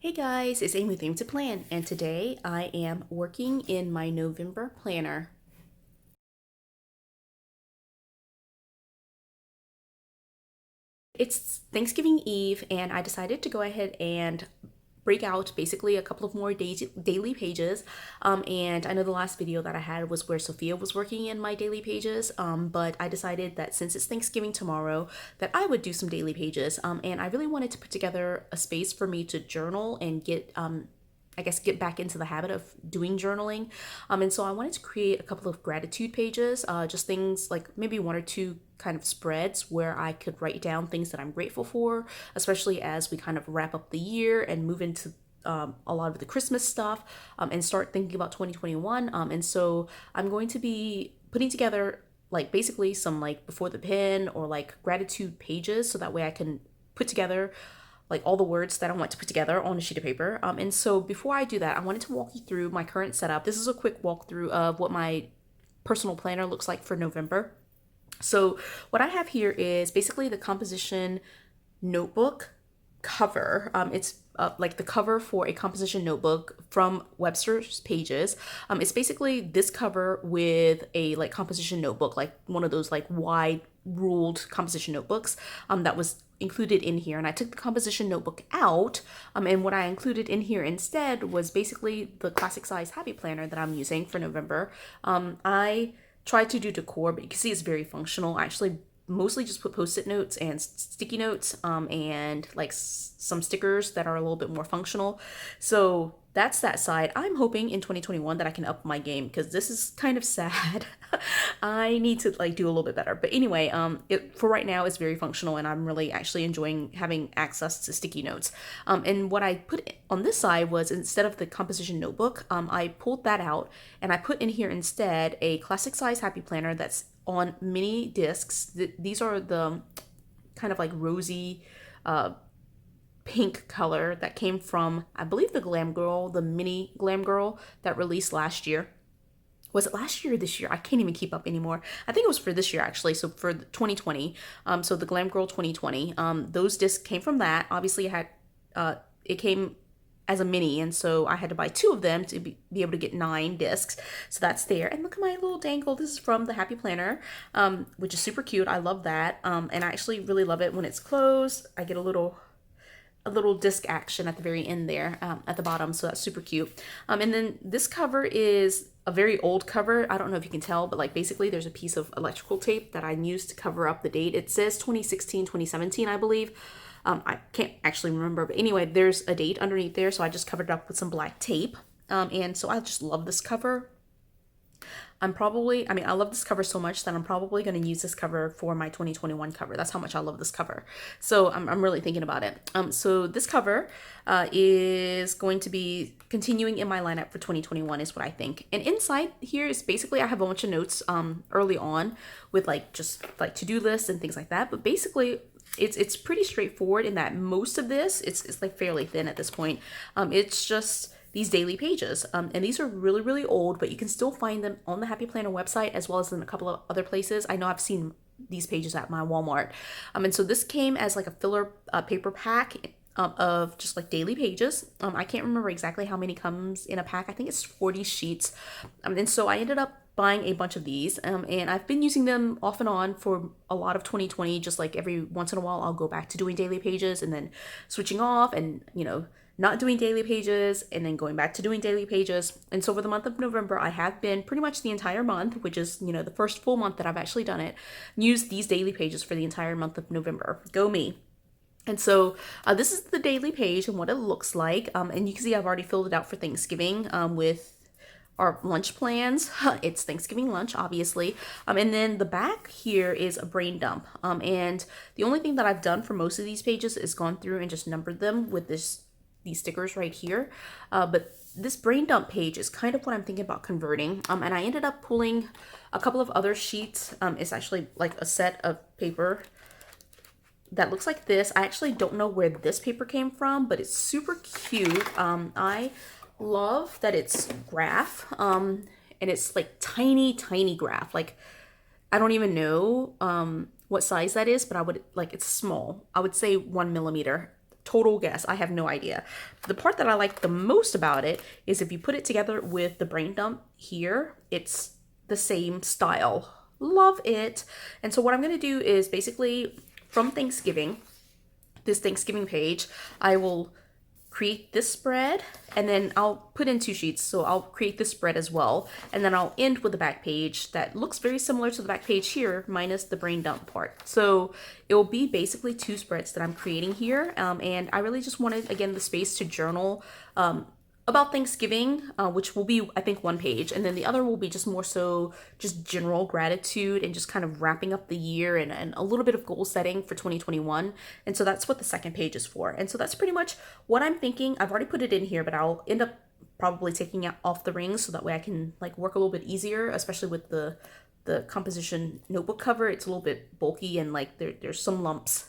Hey guys, it's Amy with aim.to.plan, and today I am working in my November planner. It's Thanksgiving Eve, and I decided to go ahead and break out basically a couple of more daily pages. And I know the last video that I had was where Sophia was working in my daily pages, but I decided that since it's Thanksgiving tomorrow, that I would do some daily pages. And I really wanted to put together a space for me to journal and get back into the habit of doing journaling. And so I wanted to create a couple of gratitude pages, just things like maybe one or two kind of spreads where I could write down things that I'm grateful for, especially as we kind of wrap up the year and move into a lot of the Christmas stuff, and start thinking about 2021. And so I'm going to be putting together like basically some like before the pen or like gratitude pages so that way I can put together like all the words that I want to put together on a sheet of paper. And so before I do that, I wanted to walk you through my current setup. This is a quick walkthrough of what my personal planner looks like for November. So what I have here is basically the composition notebook cover. It's like the cover for a composition notebook from Webster's Pages. It's basically this cover with a like composition notebook, like one of those like wide ruled composition notebooks that was included in here. And I took the composition notebook out, and what I included in here instead was basically the classic size happy planner that I'm using for November. I tried to do decor, but you can see it's very functional. I actually mostly just put post-it notes and sticky notes, and like some stickers that are a little bit more functional. So that's that side. I'm hoping in 2021 that I can up my game because this is kind of sad. I need to like do a little bit better. But anyway, for right now it's very functional, and I'm really actually enjoying having access to sticky notes. And what I put on this side was, instead of the composition notebook, I pulled that out and I put in here instead a classic size happy planner that's on mini discs. These are the kind of like rosy pink color that came from, I believe, the Glam Girl, the mini Glam Girl that released last year. Was it last year or this year? I can't even keep up anymore. I think it was for this year actually. So for 2020, so the Glam Girl 2020, those discs came from that. Obviously, it came as a mini, and so I had to buy two of them to be able to get 9 discs. So that's there. And look at my little dangle. This is from the Happy Planner, which is super cute. I love that, and I actually really love it when it's closed. I get a little disc action at the very end there, at the bottom, so that's super cute. And then this cover is a very old cover. I don't know if you can tell, but like basically there's a piece of electrical tape that I used to cover up the date. It says 2016, 2017, I believe. I can't actually remember, but anyway, there's a date underneath there, so I just covered it up with some black tape. And so I just love this cover. I love this cover so much that I'm probably going to use this cover for my 2021 cover. That's how much I love this cover. So I'm really thinking about it. So this cover is going to be continuing in my lineup for 2021 is what I think. And inside here is basically, I have a bunch of notes early on with like just like to-do lists and things like that. But basically, it's pretty straightforward in that most of this, it's like fairly thin at this point. It's just these daily pages. And these are really, really old, but you can still find them on the Happy Planner website as well as in a couple of other places. I know I've seen these pages at my Walmart. And so this came as like a filler paper pack of just like daily pages. I can't remember exactly how many comes in a pack. I think it's 40 sheets. And so I ended up buying a bunch of these, and I've been using them off and on for a lot of 2020. Just like every once in a while I'll go back to doing daily pages and then switching off and not doing daily pages and then going back to doing daily pages. And so for the month of November, I have been pretty much the entire month, which is the first full month that I've actually done it, used these daily pages for the entire month of November. Go me. And so this is the daily page and what it looks like. And you can see I've already filled it out for Thanksgiving with our lunch plans. It's Thanksgiving lunch, obviously. And then the back here is a brain dump. And the only thing that I've done for most of these pages is gone through and just numbered them with these stickers right here. But this brain dump page is kind of what I'm thinking about converting. And I ended up pulling a couple of other sheets. It's actually like a set of paper that looks like this. I actually don't know where this paper came from, but it's super cute. I love that it's graph, and it's like tiny, tiny graph. Like, I don't even know what size that is, but I would like, it's small. I would say 1 millimeter. total guess. I have no idea. The part that I like the most about it is if you put it together with the brain dump here, it's the same style. Love it. And so what I'm going to do is basically from Thanksgiving, this Thanksgiving page, I will create this spread, and then I'll put in 2 sheets. So I'll create this spread as well, and then I'll end with the back page that looks very similar to the back page here, minus the brain dump part. So it will be basically 2 spreads that I'm creating here, and I really just wanted, again, the space to journal about Thanksgiving, which will be, I think, 1 page, and then the other will be just more so just general gratitude and just kind of wrapping up the year and a little bit of goal setting for 2021. And so that's what the second page is for. And so that's pretty much what I'm thinking. I've already put it in here, but I'll end up probably taking it off the rings so that way I can like work a little bit easier, especially with the composition notebook cover. It's a little bit bulky and like there's some lumps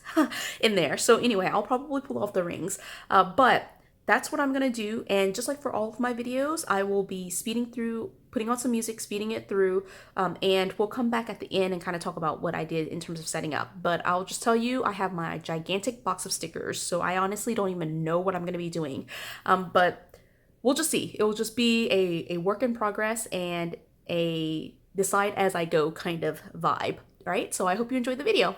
in there. So anyway, I'll probably pull off the rings, but that's what I'm gonna do. And just like for all of my videos, I will be speeding through, putting on some music, speeding it through, and we'll come back at the end and kind of talk about what I did in terms of setting up. But I'll just tell you, I have my gigantic box of stickers, so I honestly don't even know what I'm gonna be doing. But we'll just see. It will just be a work in progress and a decide as I go kind of vibe. All right, so I hope you enjoyed the video.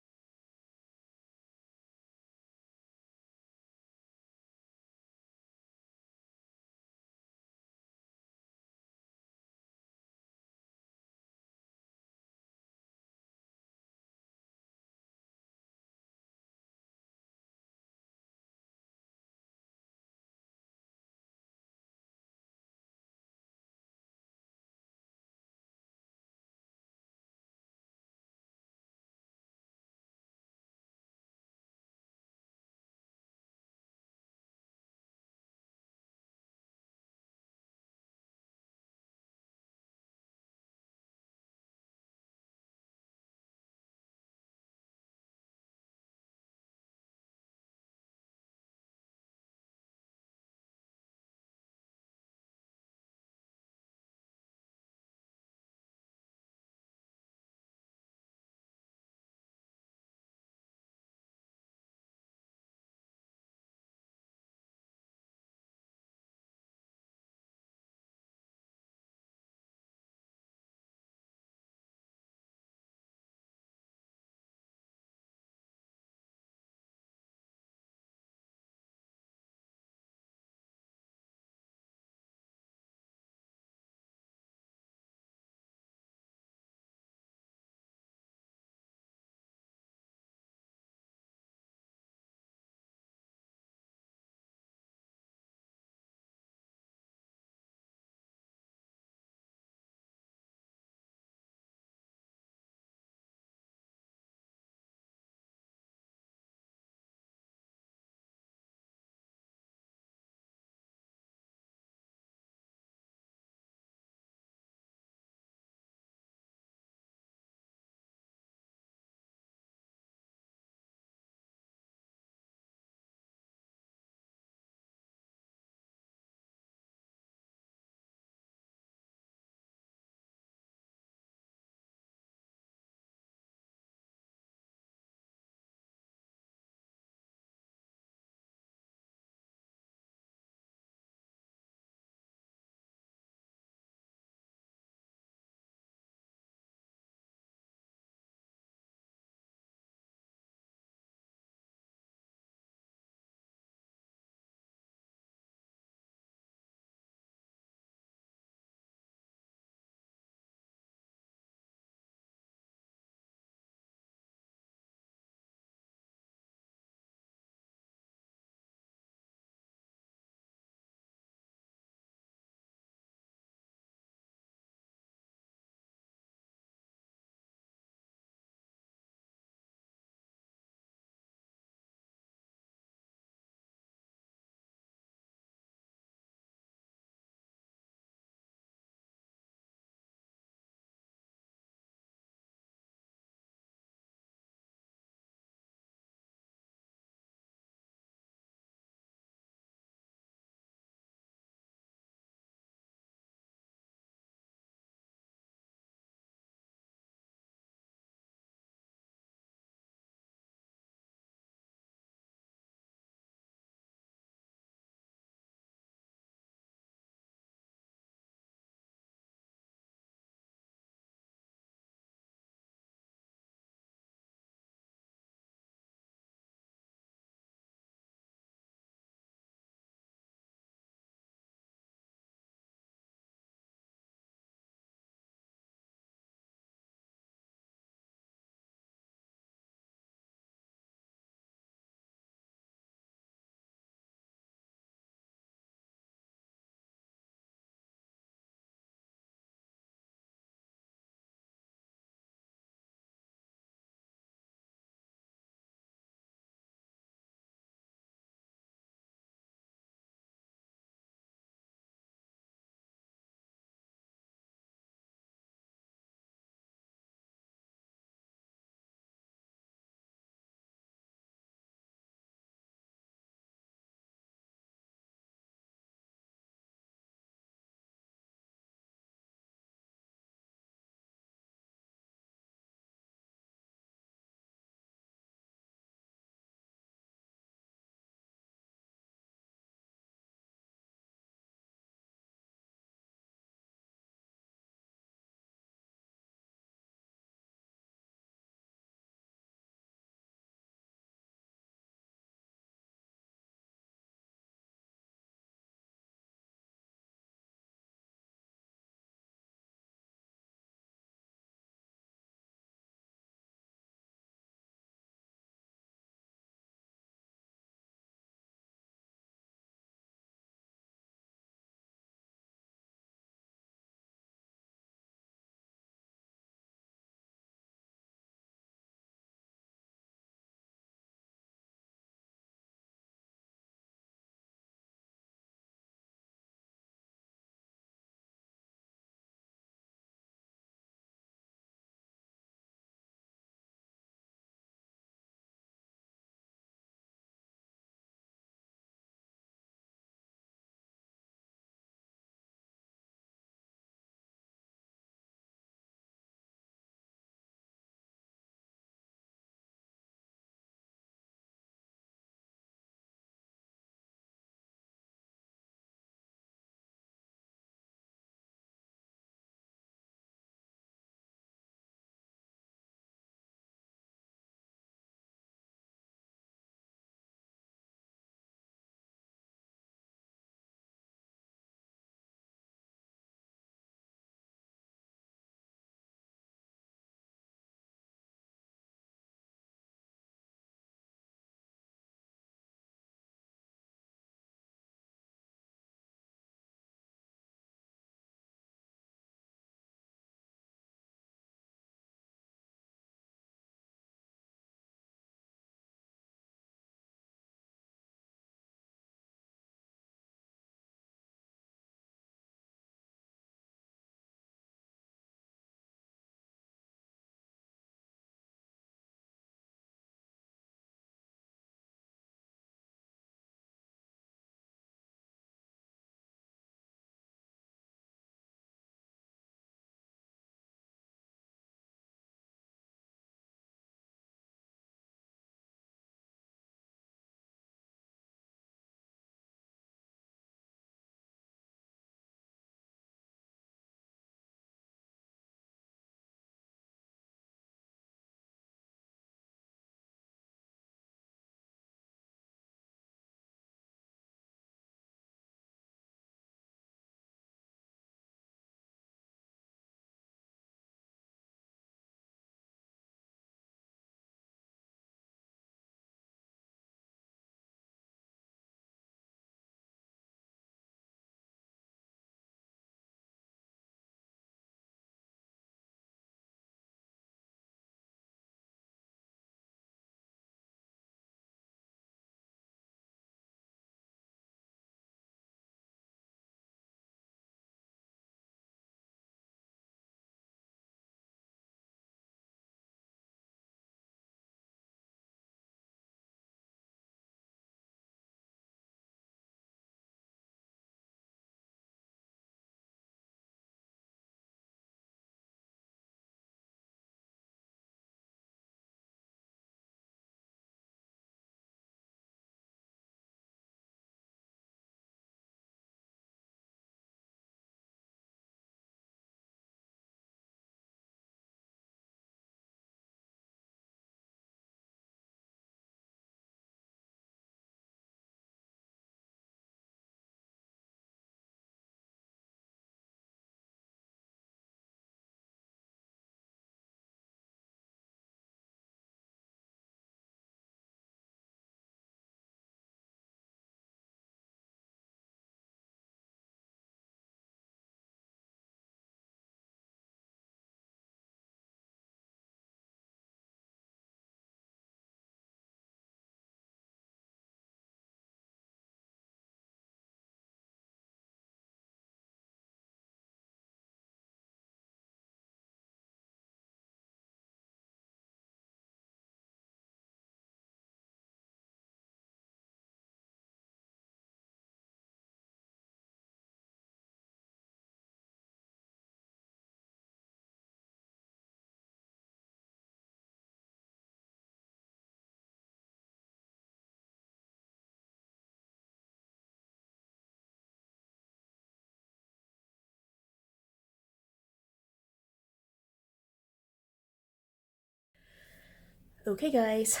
Okay guys,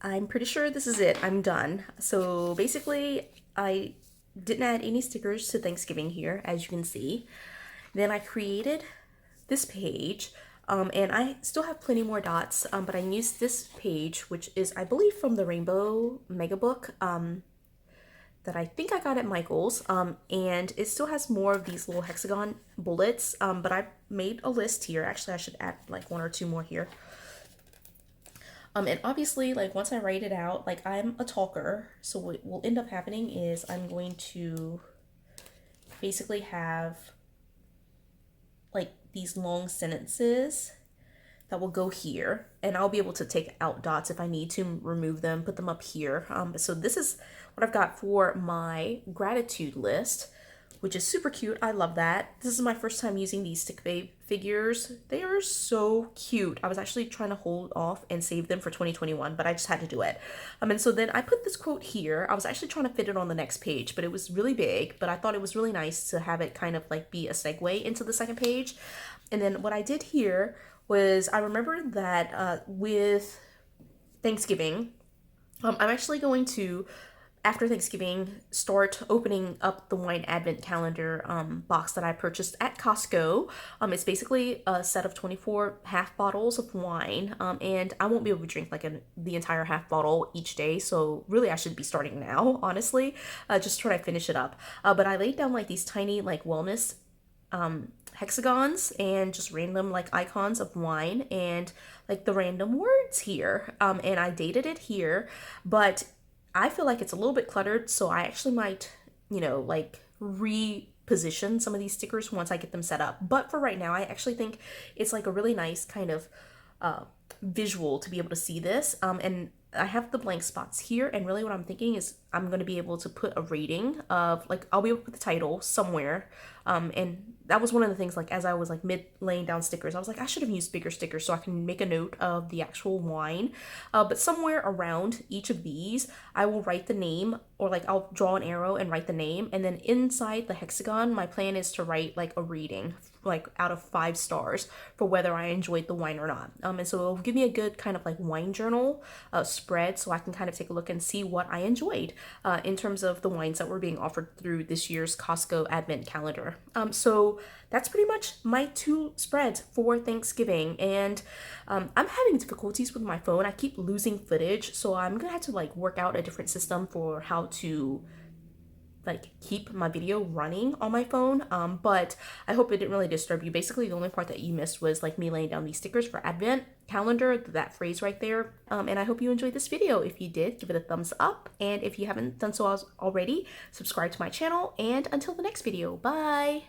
I'm pretty sure this is it. I'm done. So basically, I didn't add any stickers to Thanksgiving here, as you can see. Then I created this page, and I still have plenty more dots, but I used this page, which is, I believe, from the Rainbow Mega Book, that I think I got at Michael's, and it still has more of these little hexagon bullets, but I made a list here. Actually, I should add like one or two more here. And obviously, like once I write it out, like I'm a talker, so what will end up happening is I'm going to basically have like these long sentences that will go here, and I'll be able to take out dots if I need to, remove them, put them up here. So this is what I've got for my gratitude list, which is super cute. I love that. This is my first time using these stick figures. They are so cute. I was actually trying to hold off and save them for 2021, but I just had to do it. And so then I put this quote here. I was actually trying to fit it on the next page, but it was really big, but I thought it was really nice to have it kind of like be a segue into the second page. And then what I did here was I remember that with Thanksgiving, I'm actually going to, after Thanksgiving, start opening up the wine advent calendar box that I purchased at Costco. It's basically a set of 24 half bottles of wine, and I won't be able to drink like the entire half bottle each day, so really I should be starting now, honestly, just try to finish it up. But I laid down like these tiny like wellness hexagons and just random like icons of wine and like the random words here, and I dated it here, but I feel like it's a little bit cluttered, so I actually might, like reposition some of these stickers once I get them set up. But for right now, I actually think it's like a really nice kind of visual to be able to see this. And I have the blank spots here, and really what I'm thinking is I'm going to be able to put a rating of, like, I'll be able to put the title somewhere. And that was one of the things, like, as I was like mid laying down stickers, I was like, I should have used bigger stickers so I can make a note of the actual wine. But somewhere around each of these, I will write the name, or like I'll draw an arrow and write the name. And then inside the hexagon, my plan is to write like a rating, like out of 5 stars, for whether I enjoyed the wine or not. And so it'll give me a good kind of like wine journal spread, so I can kind of take a look and see what I enjoyed in terms of the wines that were being offered through this year's Costco Advent Calendar. So that's pretty much my 2 spreads for Thanksgiving, and I'm having difficulties with my phone. I keep losing footage, so I'm gonna have to like work out a different system for how to like keep my video running on my phone. But I hope it didn't really disturb you. Basically, the only part that you missed was like me laying down these stickers for Advent calendar, that phrase right there. And I hope you enjoyed this video. If you did, give it a thumbs up, and if you haven't done so already, subscribe to my channel. And until the next video, bye.